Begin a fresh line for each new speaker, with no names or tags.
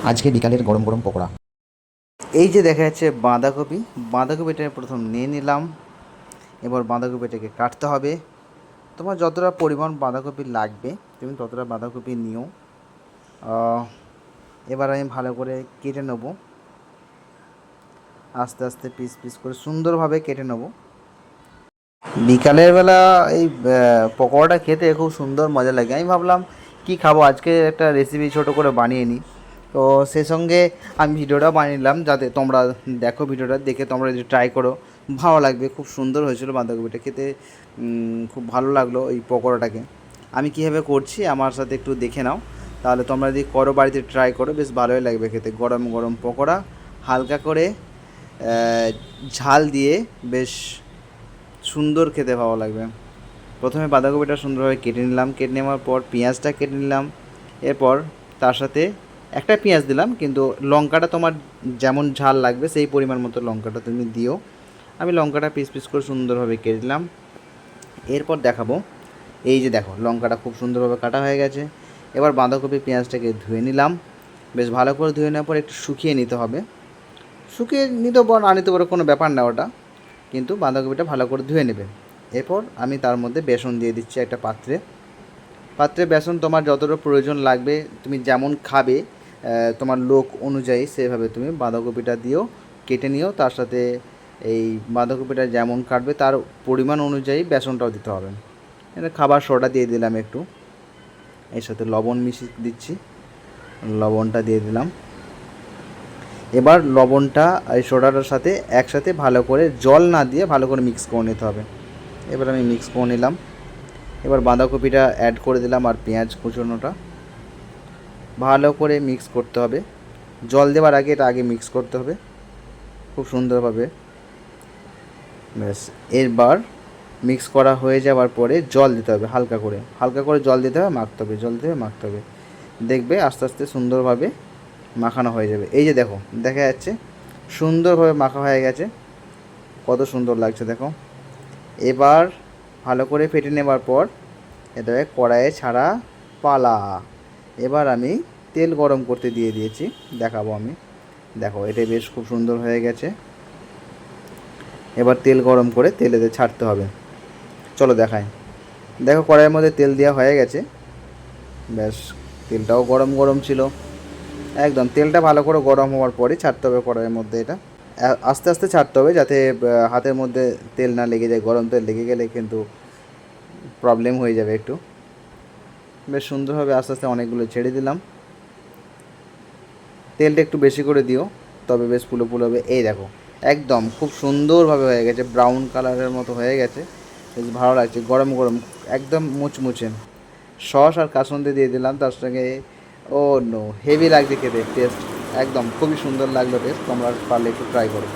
আজকে বিকালের গরম গরম পকোড়া। এই যে দেখা যাচ্ছে বাঁধাকপি, বাঁধাকপিটা প্রথম নিয়ে নিলাম। এবার বাঁধাকপিটাকে কাটতে হবে। তোমার যতটা পরিমাণ বাঁধাকপি লাগবে তুমি ততটা বাঁধাকপি নিও। এবার আমি ভালো করে কেটে নেবো, আস্তে আস্তে পিস পিস করে সুন্দরভাবে কেটে নেবো। বিকালের বেলা এই পকোড়াটা খেতে খুব সুন্দর মজা লাগে। আমি ভাবলাম কি খাবো, আজকে একটা রেসিপি ছোট করে বানিয়ে নিই। তো সেই সঙ্গে আমি ভিডিওটা বানিয়ে নিলাম যাতে তোমরা দেখো, ভিডিওটা দেখে তোমরা যদি ট্রাই করো ভালো লাগবে। খুব সুন্দর হয়েছিল বাঁধাকপিটা খেতে, খুব ভালো লাগলো এই পকোড়াটাকে। আমি কীভাবে করছি আমার সাথে একটু দেখে নাও, তাহলে তোমরা যদি করো বাড়িতে ট্রাই করো বেশ ভালোই লাগবে খেতে। গরম গরম পকোড়া হালকা করে ঝাল দিয়ে বেশ সুন্দর খেতে ভালো লাগবে। প্রথমে বাঁধাকপিটা সুন্দরভাবে কেটে নিলাম, কেটে নেওয়ার পর পেঁয়াজটা কেটে নিলাম। এরপর তার সাথে একটা পেঁয়াজ দিলাম, কিন্তু লঙ্কাটা তোমার যেমন ঝাল লাগবে সেই পরিমাণ মতো লঙ্কাটা তুমি দিও। আমি লঙ্কাটা পিস পিস করে সুন্দরভাবে কেটে দিলাম। এরপর দেখাবো, এই যে দেখো লঙ্কাটা খুব সুন্দরভাবে কাটা হয়ে গেছে। এবার বাঁধাকপি পেঁয়াজটাকে ধুয়ে নিলাম, বেশ ভালো করে ধুয়ে নেওয়ার পর একটু শুকিয়ে নিতে হবে। শুকিয়ে নিতে পারো না নিতে পারো, কোনো ব্যাপার না ওটা, কিন্তু বাঁধাকপিটা ভালো করে ধুয়ে নেবে। এরপর আমি তার মধ্যে বেসন দিয়ে দিচ্ছি একটা পাত্রে বেসন তোমার যতটা প্রয়োজন লাগবে, তুমি যেমন খাবে তোমার লোক অনুযায়ী সেভাবে তুমি বাঁধাকপিটা দিও, কেটে নিও। তার সাথে এই বাঁধাকপিটা যেমন কাটবে তার পরিমাণ অনুযায়ী বেসনটাও দিতে হবে। এটা খাবার সোডা দিয়ে দিলাম একটু, এর সাথে লবণ মিশিয়ে দিচ্ছি, লবণটা দিয়ে দিলাম। এবার লবণটা এই সোডাটার সাথে একসাথে ভালো করে জল না দিয়ে ভালো করে মিক্স করে নিতে হবে। এবার আমি মিক্স করে নিলাম। এবার বাঁধাকপিটা অ্যাড করে দিলাম আর পেঁয়াজ কুচোনোটা ভালো করে মিক্স করতে হবে। জল দেওয়ার আগে এটা আগে মিক্স করতে হবে খুব সুন্দরভাবে। ব্যাস, এরবার মিক্স করা হয়ে যাওয়ার পরে জল দিতে হবে, হালকা করে জল দিতে হবে, মাখতে হবে, জল দিয়ে মাখতে হবে। দেখবে আস্তে আস্তে সুন্দরভাবে মাখানো হয়ে যাবে। এই যে দেখো দেখা যাচ্ছে সুন্দরভাবে মাখা হয়ে গেছে, কত সুন্দর লাগছে দেখো। এবার ভালো করে ফেটে নেবার পর এটাকে কড়াইয়ে ছাড়া পালা। এবার আমি তেল গরম করতে দিয়ে দিয়েছি, দেখাবো আমি। দেখো এটা বেশ খুব সুন্দর হয়ে গেছে। এবার তেল গরম করে তেলেতে ছাড়তে হবে। চলো দেখাই। দেখো কড়াইয়ের মধ্যে তেল দেওয়া হয়ে গেছে। ব্যাস, তেলটাও গরম গরম ছিল একদম। তেলটা ভালো করে গরম হওয়ার পরে ছাড়তে হবে কড়াইয়ের মধ্যে। এটা আস্তে আস্তে ছাড়তে হবে যাতে হাতের মধ্যে তেল না লেগে যায়। গরম তেল লেগে গেলে কিন্তু প্রবলেম হয়ে যাবে একটু। বেশ সুন্দরভাবে আস্তে আস্তে অনেকগুলো ছেড়ে দিলাম। তেলটা একটু বেশি করে দিও, তবে বেশ ফুলো ফুলো হবে। এই দেখো একদম খুব সুন্দরভাবে হয়ে গেছে, ব্রাউন কালারের মতো হয়ে গেছে, বেশ ভালো লাগছে গরম গরম, একদম মুচমুচে। সস আর কাসুন্দি দিয়ে দিলাম তার সঙ্গে। ও নো, হেভি লাগছে খেতে, টেস্ট একদম খুবই সুন্দর লাগলো টেস্ট। তোমরা পারলে একটু ট্রাই করো।